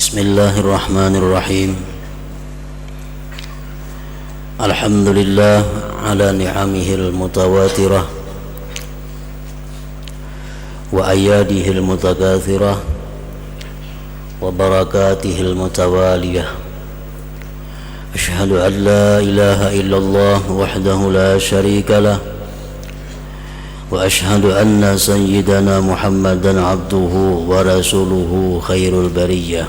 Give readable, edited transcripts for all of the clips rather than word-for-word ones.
Bismillahirrahmanirrahim. Alhamdulillah ala ni'amihil mutawatirah wa ayadihil mutakathirah wa barakatihil mutawaliyah. Ashhadu an la ilaha illallah wahdahu la sharika lah wa ashhadu anna sayyidana Muhammadan abduhu wa rasuluhu khairul bariyah.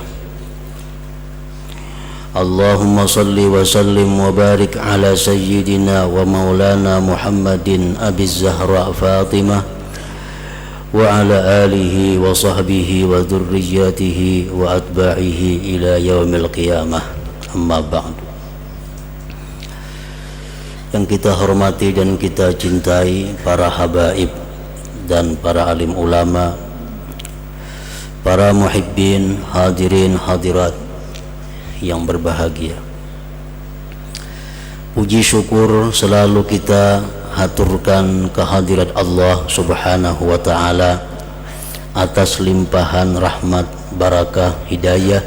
Allahumma salli wa sallim wa barik ala sayyidina wa maulana Muhammadin Abiz Zahra Fatimah wa ala alihi wa sahbihi wa dhurriyyatihi wa atba'ihi ila yaumil qiyamah. Amma ba'du. Yang kita hormati dan kita cintai para habaib dan para alim ulama, para muhibbin, hadirin hadirat yang berbahagia, puji syukur selalu kita haturkan kehadirat Allah subhanahu wa ta'ala atas limpahan rahmat, barakah, hidayah,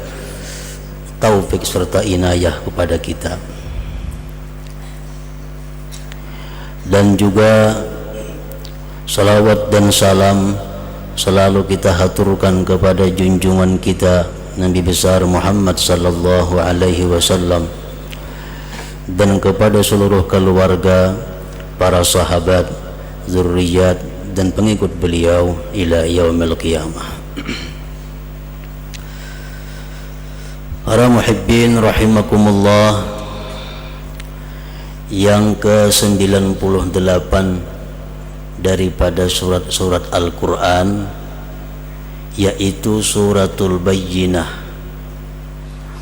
taufik serta inayah kepada kita. Dan juga salawat dan salam selalu kita haturkan kepada junjungan kita Nabi besar Muhammad sallallahu alaihi wasallam dan kepada seluruh keluarga, para sahabat, zurriyat dan pengikut beliau ila yaumil qiyamah. Para muhibbin rahimakumullah, yang ke-98 daripada surat-surat Al-Quran, yaitu suratul Bayyinah,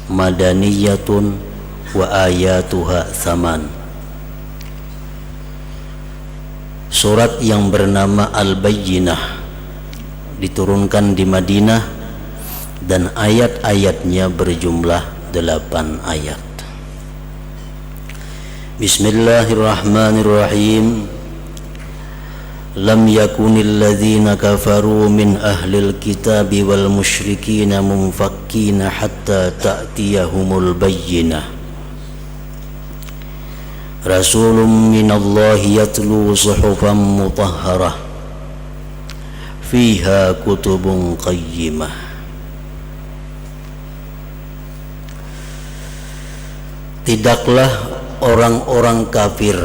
madaniyatun wa ayatuha thaman. Surat yang bernama Al-Bayyinah diturunkan di Madinah dan ayat-ayatnya berjumlah 8 ayat. Bismillahirrahmanirrahim. Lam yakunil ladzina kafaru min ahlil kitabi wal musyrikina munfakkina hatta ta'tiyahumul bayyinah. Rasulun minallahi yatlu suhufan mutahharah fiha kutubun qayyimah. Tidaklah orang-orang kafir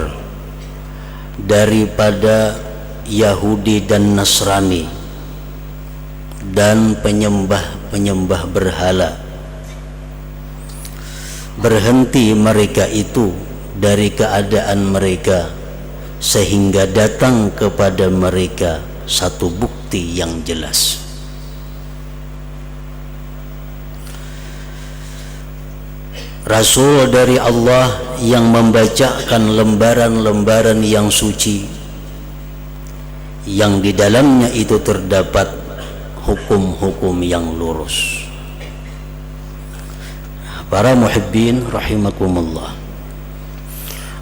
daripada Yahudi dan Nasrani dan penyembah-penyembah berhala berhenti mereka itu dari keadaan mereka sehingga datang kepada mereka satu bukti yang jelas. Rasul dari Allah yang membacakan lembaran-lembaran yang suci, yang di dalamnya itu terdapat hukum-hukum yang lurus. Para muhibbin rahimakumullah,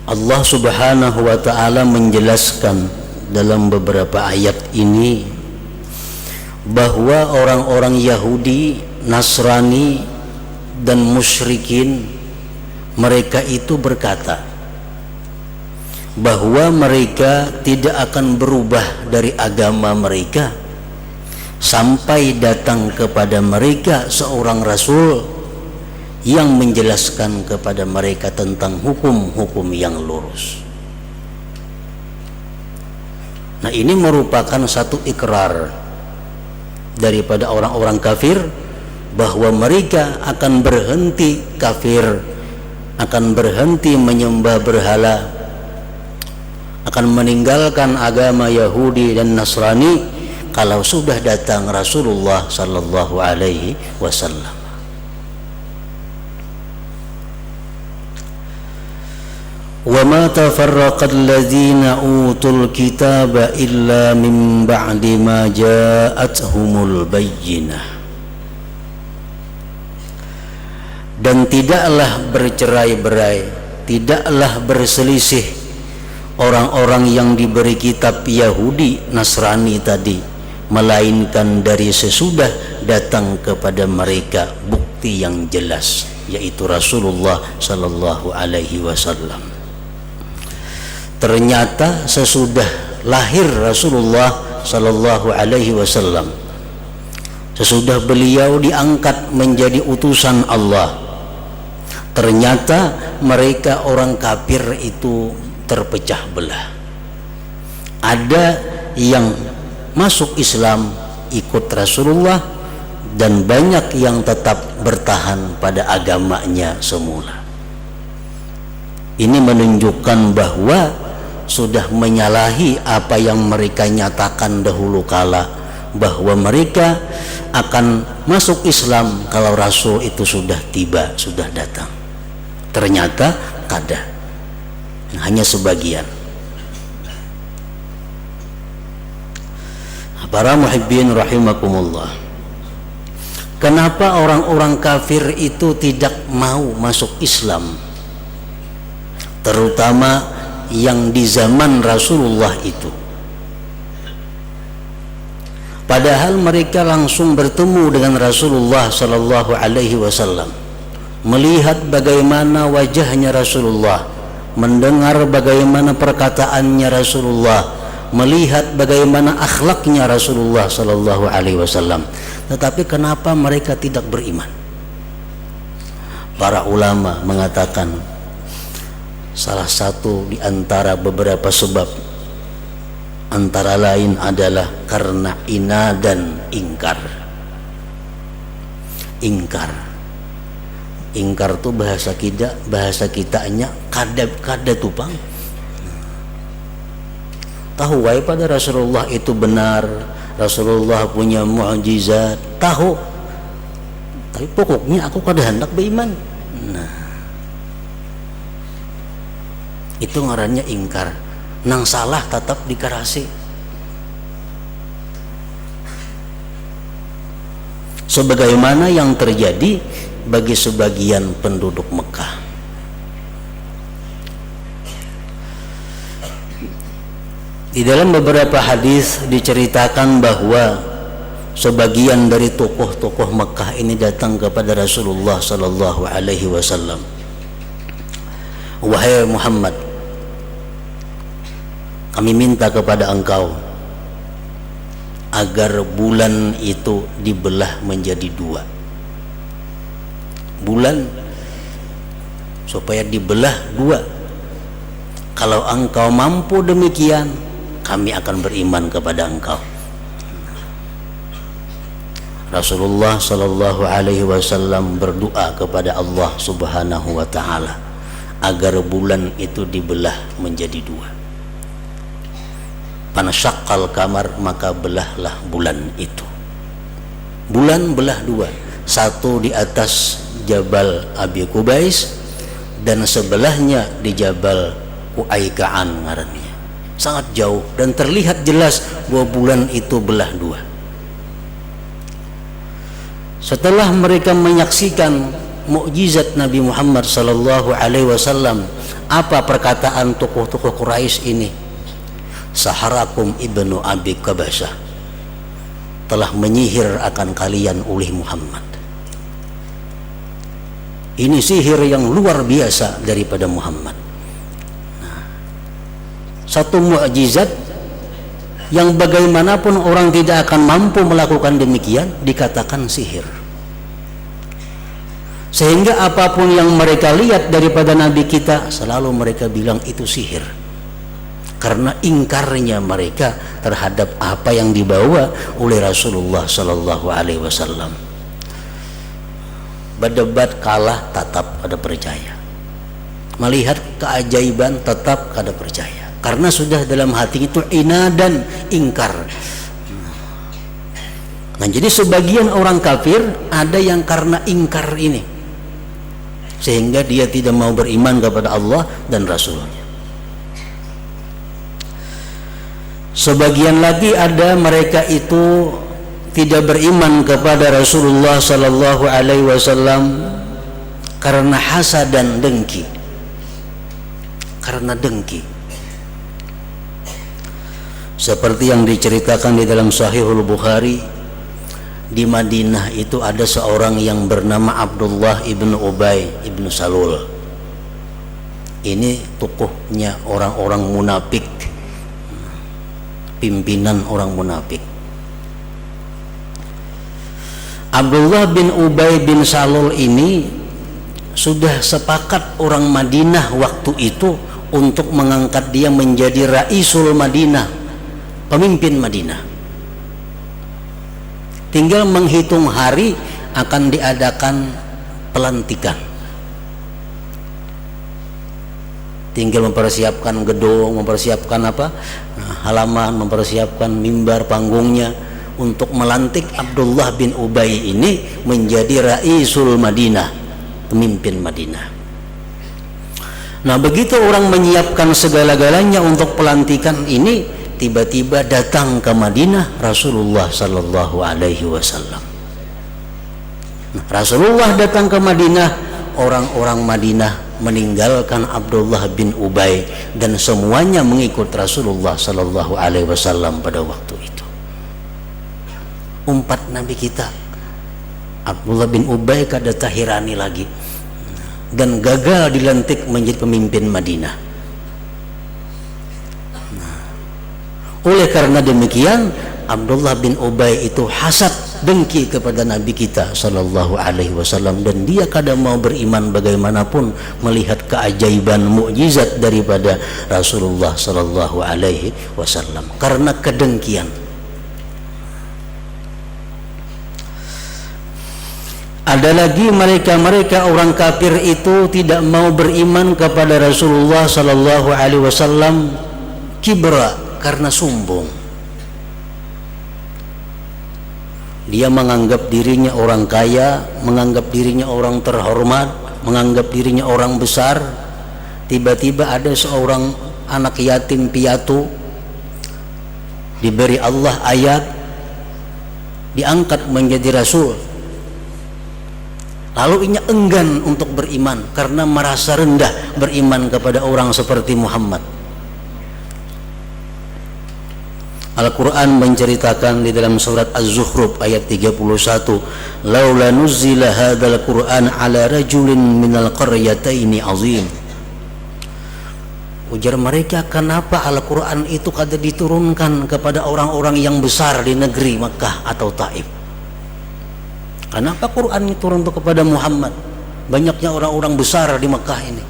Allah subhanahu wa ta'ala menjelaskan dalam beberapa ayat ini bahwa orang-orang Yahudi, Nasrani dan musyrikin, mereka itu berkata bahwa mereka tidak akan berubah dari agama mereka sampai datang kepada mereka seorang rasul yang menjelaskan kepada mereka tentang hukum-hukum yang lurus. Nah, ini merupakan satu ikrar daripada orang-orang kafir bahwa mereka akan berhenti kafir, akan berhenti menyembah berhala, akan meninggalkan agama Yahudi dan Nasrani kalau sudah datang Rasulullah sallallahu alaihi wasallam. Wa ma tafarraqal ladzina utul kitaba illa min ba'di ma ja'atuhumul bayyinah. Dan tidaklah bercerai-berai, tidaklah berselisih orang-orang yang diberi kitab Yahudi Nasrani tadi, melainkan dari sesudah datang kepada mereka bukti bukti yang jelas, yaitu Rasulullah sallallahu alaihi wasallam. Ternyata sesudah lahir Rasulullah sallallahu alaihi wasallam, sesudah beliau diangkat menjadi utusan Allah, ternyata mereka orang kafir itu terpecah belah. Ada yang masuk Islam ikut Rasulullah, dan banyak yang tetap bertahan pada agamanya semula. Ini menunjukkan bahwa sudah menyalahi apa yang mereka nyatakan dahulu kala, bahwa mereka akan masuk Islam kalau Rasul itu sudah tiba, sudah datang. Ternyata kada, hanya sebagian. Para muhibbin rahimakumullah, kenapa orang-orang kafir itu tidak mau masuk Islam, terutama yang di zaman Rasulullah itu? Padahal mereka langsung bertemu dengan Rasulullah sallallahu alaihi wasallam, melihat bagaimana wajahnya Rasulullah, mendengar bagaimana perkataannya Rasulullah, melihat bagaimana akhlaknya Rasulullah sallallahu alaihi wasallam. Tetapi kenapa mereka tidak beriman? Para ulama mengatakan salah satu di antara beberapa sebab, antara lain adalah karena inad dan ingkar. Ingkar itu bahasa kitanya kada tupang. Tahu wae pada Rasulullah itu benar, Rasulullah punya mukjizat, tahu, tapi pokoknya aku kada hendak beriman. Nah, itu ngarannya ingkar. Nang salah tetap dikarasi. Sebagaimana yang terjadi bagi sebagian penduduk Mekah. Di dalam beberapa hadis diceritakan bahwa sebagian dari tokoh-tokoh Mekah ini datang kepada Rasulullah sallallahu alaihi wasallam. Wahai Muhammad, kami minta kepada engkau agar bulan itu dibelah menjadi dua. Bulan supaya dibelah dua. Kalau engkau mampu demikian, kami akan beriman kepada engkau. Rasulullah sallallahu alaihi wasallam berdoa kepada Allah Subhanahu wa taala agar bulan itu dibelah menjadi dua. Panasyaqqal kamar, maka belahlah bulan itu. Bulan belah dua, satu di atas Jabal Abi Kubais dan sebelahnya di Jabal Uaika'an ngarannya. Sangat jauh dan terlihat jelas bahwa bulan itu belah dua. Setelah mereka menyaksikan mukjizat Nabi Muhammad sallallahu alaihi wasallam, apa perkataan tokoh-tokoh Quraisy ini? Saharakum ibnu Abi Kabasah, telah menyihir akan kalian oleh Muhammad. Ini sihir yang luar biasa daripada Muhammad. Satu mukjizat yang bagaimanapun orang tidak akan mampu melakukan demikian dikatakan sihir. Sehingga apapun yang mereka lihat daripada Nabi kita, selalu mereka bilang itu sihir, karena ingkarnya mereka terhadap apa yang dibawa oleh Rasulullah sallallahu alaihi wasallam. Berdebat kalah tetap kada percaya, melihat keajaiban tetap kada percaya, karena sudah dalam hati itu inad dan ingkar. Nah, jadi sebagian orang kafir ada yang karena ingkar ini sehingga dia tidak mau beriman kepada Allah dan Rasulnya. Sebagian lagi ada mereka itu tidak beriman kepada Rasulullah sallallahu alaihi wasallam karena hasad dan dengki. Karena dengki. Seperti yang diceritakan di dalam Sahihul Bukhari di Madinah itu ada seorang yang bernama Abdullah ibnu Ubay ibnu Salul. Ini tokohnya orang-orang munafik, pimpinan orang munafik. Abdullah bin Ubay bin Salul ini sudah sepakat orang Madinah waktu itu untuk mengangkat dia menjadi Raisul Madinah, pemimpin Madinah. Tinggal menghitung hari akan diadakan pelantikan. Tinggal mempersiapkan gedung, mempersiapkan halaman, mempersiapkan mimbar panggungnya untuk melantik Abdullah bin Ubay ini menjadi Raisul Madinah, pemimpin Madinah. Nah, begitu orang menyiapkan segala-galanya untuk pelantikan ini, tiba-tiba datang ke Madinah Rasulullah sallallahu alaihi wasallam. Nah, Rasulullah datang ke Madinah, orang-orang Madinah meninggalkan Abdullah bin Ubay dan semuanya mengikut Rasulullah sallallahu alaihi wasallam pada waktu itu. Umpat Nabi kita Abdullah bin Ubay kada tahirani lagi dan gagal dilantik menjadi pemimpin Madinah. Oleh karena demikian, Abdullah bin Ubay itu hasad, dengki kepada Nabi kita sallallahu alaihi wasallam, dan dia kada mau beriman bagaimanapun melihat keajaiban mukjizat daripada Rasulullah sallallahu alaihi wasallam karena kedengkian. Ada lagi mereka orang kafir itu tidak mau beriman kepada Rasulullah sallallahu alaihi wasallam kibra, karena sombong. Dia menganggap dirinya orang kaya, menganggap dirinya orang terhormat, menganggap dirinya orang besar. Tiba-tiba ada seorang anak yatim piatu diberi Allah ayat, diangkat menjadi rasul. Lalu ia enggan untuk beriman karena merasa rendah beriman kepada orang seperti Muhammad. Al-Quran menceritakan di dalam surat Az-Zukhruf ayat 31, laula nuzzila hadzal Qur'an ala rajulin minal qaryataini azim. Ujar mereka, kenapa Al-Quran itu kada diturunkan kepada orang-orang yang besar di negeri Makkah atau Taif? Kenapa Quran itu turun kepada Muhammad? Banyaknya orang-orang besar di Makkah ini.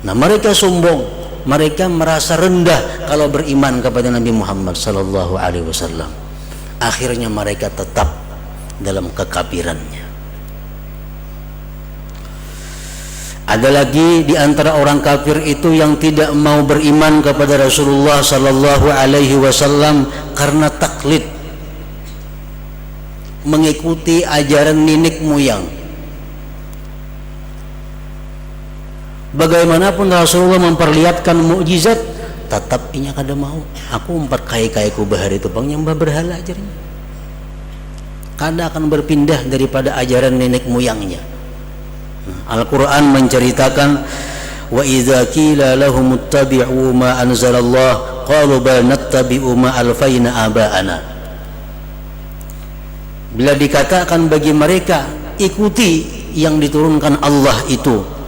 Nah, mereka sombong. Mereka merasa rendah kalau beriman kepada Nabi Muhammad sallallahu alaihi wasallam. Akhirnya mereka tetap dalam kekafirannya. Ada lagi di antara orang kafir itu yang tidak mau beriman kepada Rasulullah sallallahu alaihi wasallam karena taklid, mengikuti ajaran nenek moyang. Bagaimanapun Rasulullah memperlihatkan mukjizat, tetap inya kada mau. Aku umpat kai-kai ku bahari itu bang nyembah berhala ajarnya. Kada akan berpindah daripada ajaran nenek moyangnya. Al-Quran menceritakan, wa idza qila lahum ittabi'u ma anzalallah qalu bal nattabi'u ma alfayna aba'ana. Bila dikatakan bagi mereka ikuti yang diturunkan Allah itu,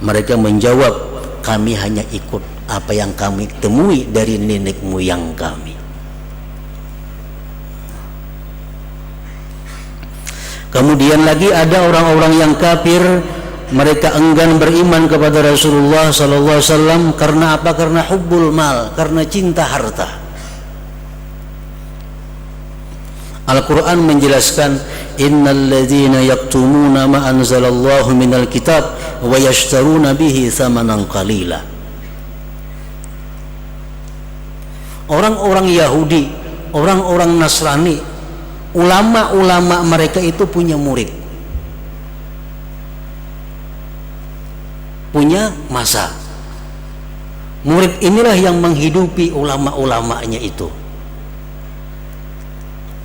mereka menjawab, kami hanya ikut apa yang kami temui dari nenek moyang kami. Kemudian lagi ada orang-orang yang kafir, mereka enggan beriman kepada Rasulullah sallallahu alaihi wasallam karena apa? Karena hubbul mal, karena cinta harta. Al-Quran menjelaskan, innal ladzina yaktumuna ma anzalallahu minal kitab wa yashtaruna bihi thamanan qalila. Orang-orang Yahudi, orang-orang Nasrani, ulama-ulama mereka itu punya murid, punya masa. Murid inilah yang menghidupi ulama-ulamanya itu.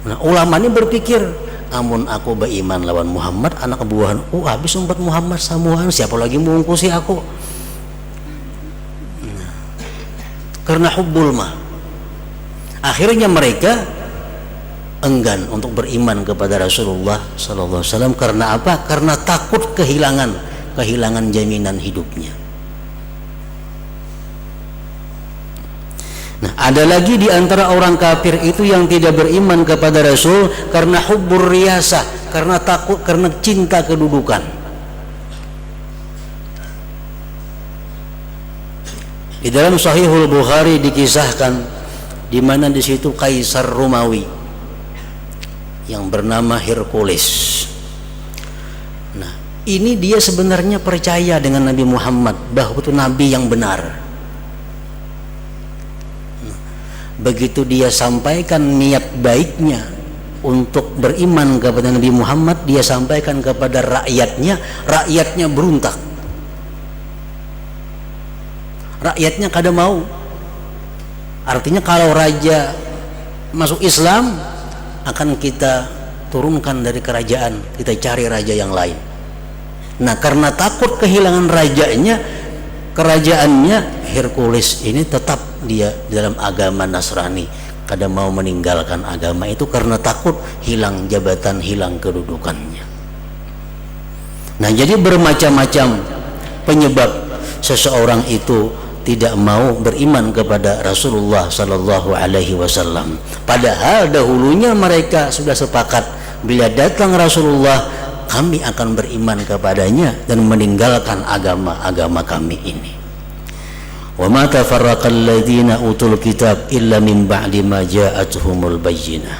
Nah, ulama ini berpikir, amun aku beriman lawan Muhammad anak buahan, habis umpat Muhammad samuhan, siapa lagi mengungkusi aku? Nah, karena hubbul ma, akhirnya mereka enggan untuk beriman kepada Rasulullah sallallahu alaihi wasallam. Karena apa? Karena takut kehilangan jaminan hidupnya. Nah, ada lagi di antara orang kafir itu yang tidak beriman kepada Rasul karena hubbur riyasah, karena takut, karena cinta kedudukan. Di dalam Sahihul Bukhari dikisahkan di mana di situ Kaisar Romawi yang bernama Hercules. Nah, ini dia sebenarnya percaya dengan Nabi Muhammad bahwa itu nabi yang benar. Begitu dia sampaikan niat baiknya untuk beriman kepada Nabi Muhammad, dia sampaikan kepada rakyatnya berontak. Rakyatnya kada mau. Artinya kalau raja masuk Islam, akan kita turunkan dari kerajaan, kita cari raja yang lain. Nah, karena takut kehilangan kerajaannya, Hercules ini tetap dia dalam agama Nasrani, kada mau meninggalkan agama itu karena takut hilang jabatan, hilang kedudukannya. Nah, jadi bermacam-macam penyebab seseorang itu tidak mau beriman kepada Rasulullah sallallahu alaihi wasallam. Padahal dahulunya mereka sudah sepakat bila datang Rasulullah, kami akan beriman kepadanya dan meninggalkan agama kami ini. Wa ma tafarraqal ladzina utul kitab illa min ba'di ma ja'atuhumul bayyinah.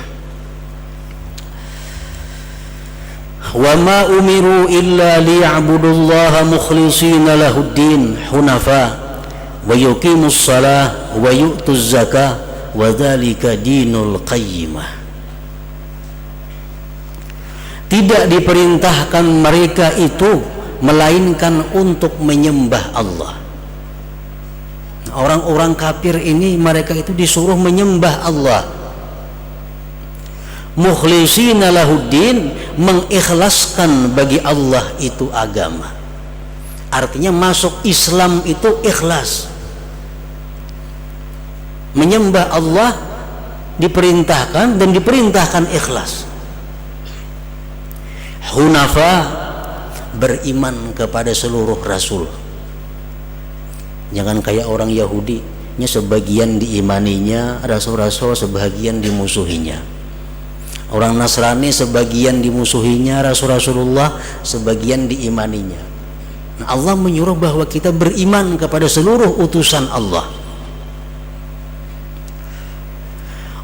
Wa ma umiru illa liya'budullaha mukhlishina lahuddin hunafa wa yuqimus shalah wa yu'tuz zakah wa dzalika dinul qayyimah. Tidak diperintahkan mereka itu melainkan untuk menyembah Allah. Orang-orang kafir ini mereka itu disuruh menyembah Allah. Mukhlishina lahuddin, mengikhlaskan bagi Allah itu agama. Artinya masuk Islam itu ikhlas. Menyembah Allah diperintahkan dan diperintahkan ikhlas. Hunafa, beriman kepada seluruh rasul. Jangan kayak orang Yahudi, sebagian diimaninya rasul-rasul, sebagian dimusuhinya. Orang Nasrani sebagian dimusuhinya Rasulullah, sebagian diimaninya. Nah, Allah menyuruh bahwa kita beriman kepada seluruh utusan Allah.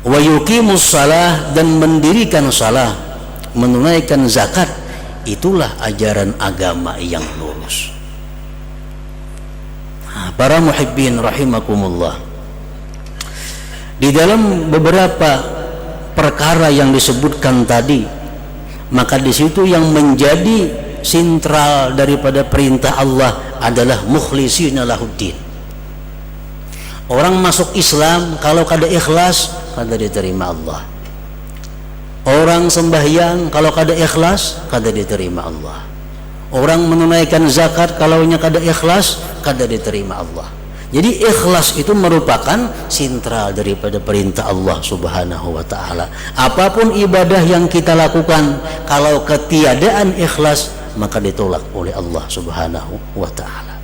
Wa yuqimus shalah, dan mendirikan salah, menunaikan zakat, itulah ajaran agama yang lurus. Para muhibbin rahimakumullah, di dalam beberapa perkara yang disebutkan tadi, maka di situ yang menjadi sentral daripada perintah Allah adalah mukhlishina lahuddin. Orang masuk Islam kalau kada ikhlas, kada diterima Allah. Orang sembahyang kalau kada ikhlas, kada diterima Allah. Orang menunaikan zakat kalau nya kada ikhlas, kada diterima Allah. Jadi ikhlas itu merupakan sentral daripada perintah Allah Subhanahu wa taala. Apapun ibadah yang kita lakukan, kalau ketiadaan ikhlas, maka ditolak oleh Allah Subhanahu wa taala.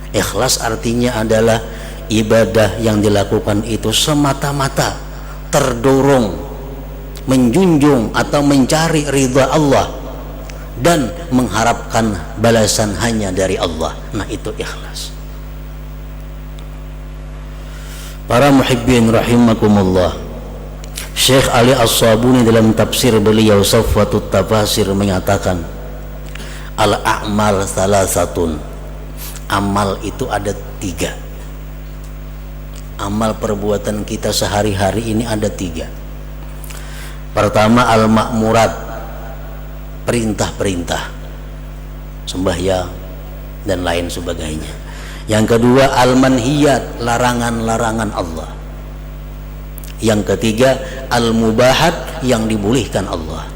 Ikhlas artinya adalah ibadah yang dilakukan itu semata-mata terdorong menjunjung atau mencari ridha Allah dan mengharapkan balasan hanya dari Allah. Nah, itu ikhlas. Para muhibbin rahimakumullah, Syekh Ali As-Sabuni dalam tafsir beliau Safwatut Tafasir menyatakan, al-a'mal salasatun, amal itu ada 3. Amal perbuatan kita sehari-hari ini ada 3. Pertama, al-ma'murat, perintah-perintah, sembahyang dan lain sebagainya. Yang kedua, al-manhiyat, larangan-larangan Allah. Yang ketiga, al-mubahat, yang dibolehkan Allah.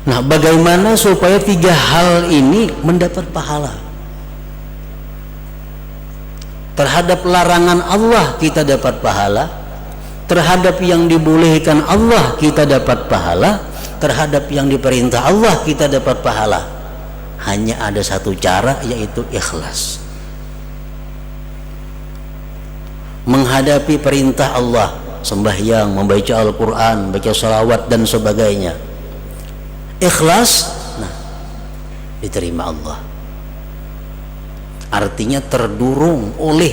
Nah, bagaimana supaya 3 hal ini mendapat pahala? Terhadap larangan Allah kita dapat pahala, Terhadap yang dibolehkan Allah kita dapat pahala, terhadap yang diperintah Allah kita dapat pahala. Hanya ada satu cara, yaitu ikhlas. Menghadapi perintah Allah, sembahyang, membaca Al-Quran, baca salawat dan sebagainya, ikhlas, nah diterima Allah. Artinya terdurung oleh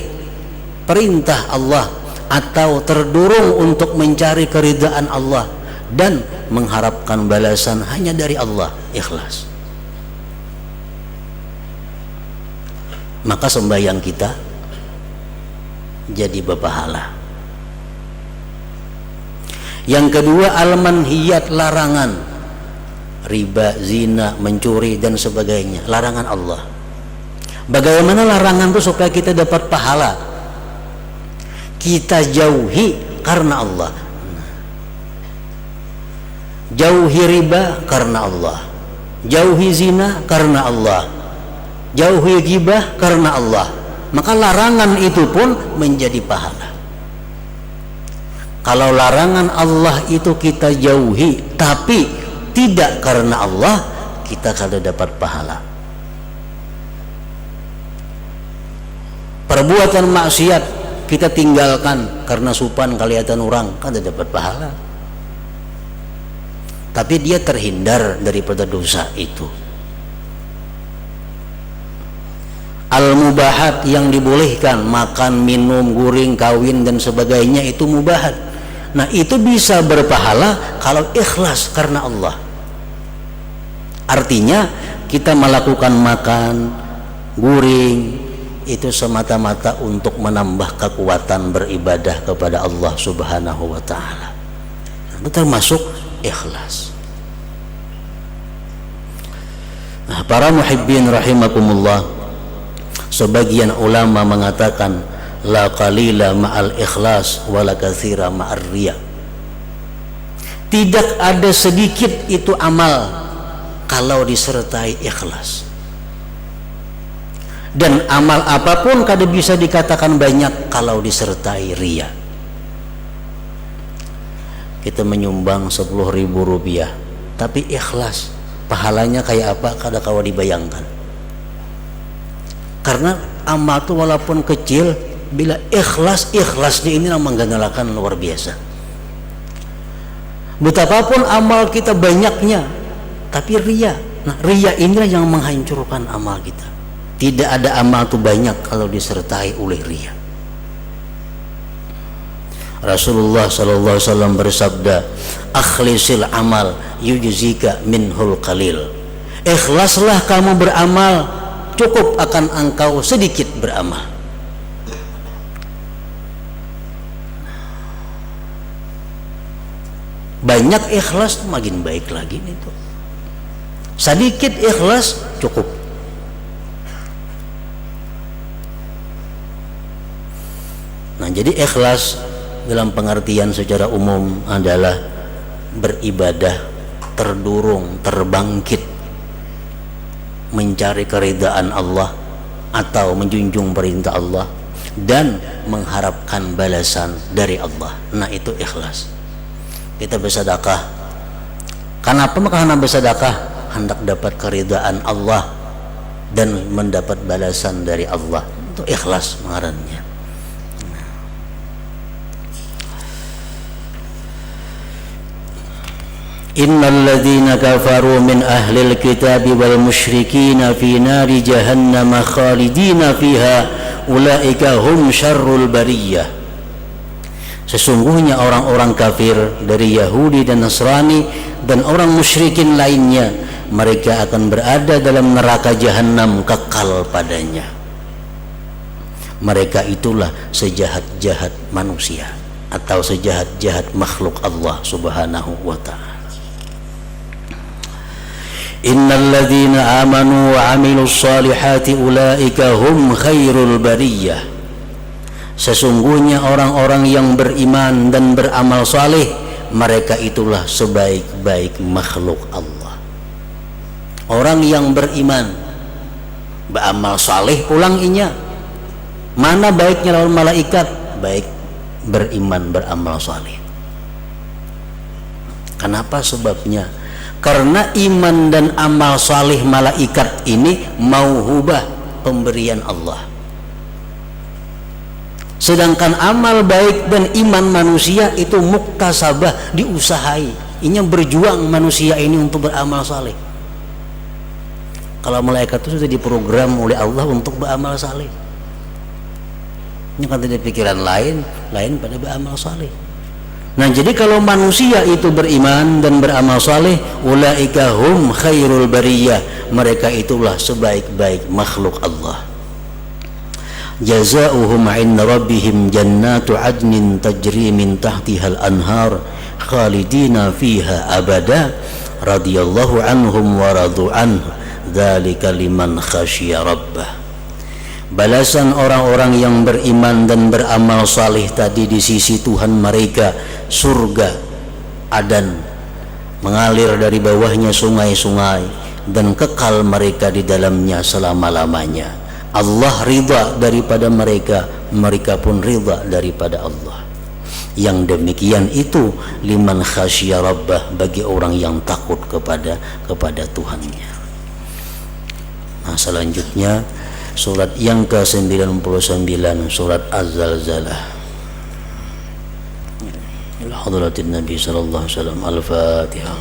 perintah Allah atau terdurung untuk mencari keridhaan Allah dan mengharapkan balasan hanya dari Allah, ikhlas. Maka sembahyang kita jadi berpahala. Yang kedua, al-manhiyat, larangan, riba, zina, mencuri dan sebagainya, larangan Allah. Bagaimana larangan itu supaya kita dapat pahala? Kita jauhi karena Allah. Jauhi riba karena Allah, jauhi zina karena Allah, jauhi ghibah karena Allah. Maka larangan itu pun menjadi pahala. Kalau larangan Allah itu kita jauhi tapi tidak karena Allah, kita kada dapat pahala. Perbuatan maksiat kita tinggalkan karena supan kelihatan orang, kada dapat pahala. Tapi dia terhindar daripada dosa itu. Al-mubahat yang dibolehkan, makan, minum, guring, kawin dan sebagainya, itu mubahat. Nah itu bisa berpahala kalau ikhlas karena Allah. Artinya kita melakukan makan, guring itu semata-mata untuk menambah kekuatan beribadah kepada Allah Subhanahu wa ta'ala. Itu termasuk ikhlas. Nah, para muhibbin rahimakumullah, sebagian ulama mengatakan la qalila ma'al ikhlas wa la katsira ma'ar riya. Tidak ada sedikit itu amal kalau disertai ikhlas. Dan amal apapun kada bisa dikatakan banyak kalau disertai riya. Kita menyumbang 10.000 rupiah tapi ikhlas, pahalanya kayak apa kada kawa dibayangkan. Karena amal itu walaupun kecil, bila ikhlasnya ini yang menggandalakan luar biasa. Betapapun amal kita banyaknya tapi riya, nah riya inilah yang menghancurkan amal kita. Tidak ada amal itu banyak kalau disertai oleh riya. Rasulullah sallallahu alaihi wasallam bersabda, akhlisil amal yujzika minhul qalil. Ikhlaslah kamu beramal, cukup akan engkau sedikit beramal. Banyak ikhlas makin baik lagi itu. Sedikit ikhlas cukup. Nah, jadi ikhlas dalam pengertian secara umum adalah beribadah terdurung, terbangkit mencari keridaan Allah atau menjunjung perintah Allah dan mengharapkan balasan dari Allah. Nah, itu ikhlas. Kita bersedekah. Kenapa karena bersedekah? Hendak dapat keridaan Allah dan mendapat balasan dari Allah. Itu ikhlas mengarannya. Innal ladzina kafaru min ahlil kitabi wal musyrikin fi nari jahannam khalidina fiha ulaika hum syarrul bariyah. Sesungguhnya orang-orang kafir dari Yahudi dan Nasrani dan orang musyrikin lainnya, mereka akan berada dalam neraka jahanam kekal padanya. Mereka itulah sejahat-jahat manusia atau sejahat-jahat makhluk Allah Subhanahu wa ta'ala. Innal ladzina amanu wa 'amilus solihati ulaika hum khairul bariyah. Sesungguhnya orang-orang yang beriman dan beramal saleh, mereka itulah sebaik-baik makhluk Allah. Orang yang beriman, beramal saleh pulang inya, mana baiknya lawan malaikat? Baik beriman beramal saleh. Kenapa sebabnya? Karena iman dan amal saleh malaikat ini mauhubah, pemberian Allah. Sedangkan amal baik dan iman manusia itu muktasabah, diusahai. Ini berjuang manusia ini untuk beramal saleh. Kalau malaikat itu sudah diprogram oleh Allah untuk beramal saleh. Ini kan tidak pikiran lain pada beramal saleh. Nah, jadi kalau manusia itu beriman dan beramal saleh, ulaika hum khairul bariyah, mereka itulah sebaik-baik makhluk Allah. Jazaohum 'inda rabbihim jannatu 'adnin tajri min tahtihal anhar khalidina fiha abada radhiyallahu anhum wa radu anhu dzalika liman khasyiya rabbah. Balasan orang-orang yang beriman dan beramal saleh tadi di sisi Tuhan mereka surga Adan, mengalir dari bawahnya sungai-sungai dan kekal mereka di dalamnya selama-lamanya. Allah ridha daripada mereka, mereka pun ridha daripada Allah. Yang demikian itu liman khasyiya rabbah, bagi orang yang takut kepada Tuhannya. Nah, selanjutnya surat yang ke-99, surat Az-Zalzalah. Ila hadratin Nabi sallallahu alaihi wasallam. Al-Fatihah.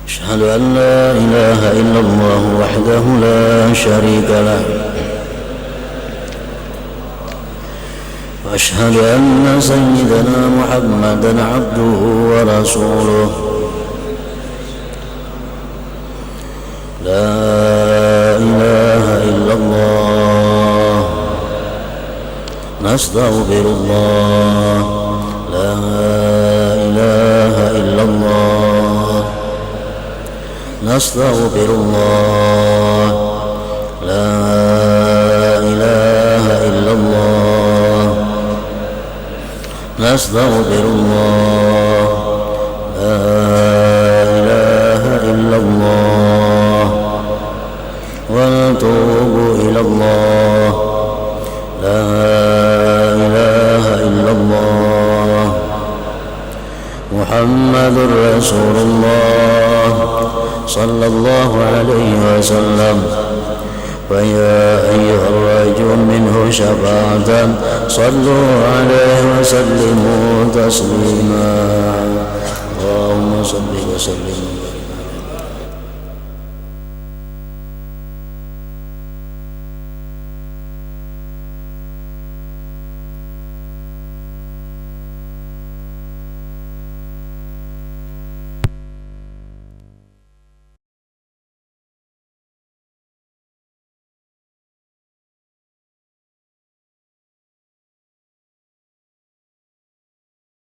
Asyhadu an la ilaha illallah wahdahu la syarika lah. أشهد أن سيدنا محمدا عبده ورسوله لا إله إلا الله نستغفر الله لا إله إلا الله نستغفر الله لا إله إلا الله نستغفر الله لا إله إلا الله ونتوب إلى الله لا إله إلا الله محمد رسول الله صلى الله عليه وسلم ويا أيها الرجل منه شفاعة صلوا عليه وسلموا تسليما اللهم صل وسلم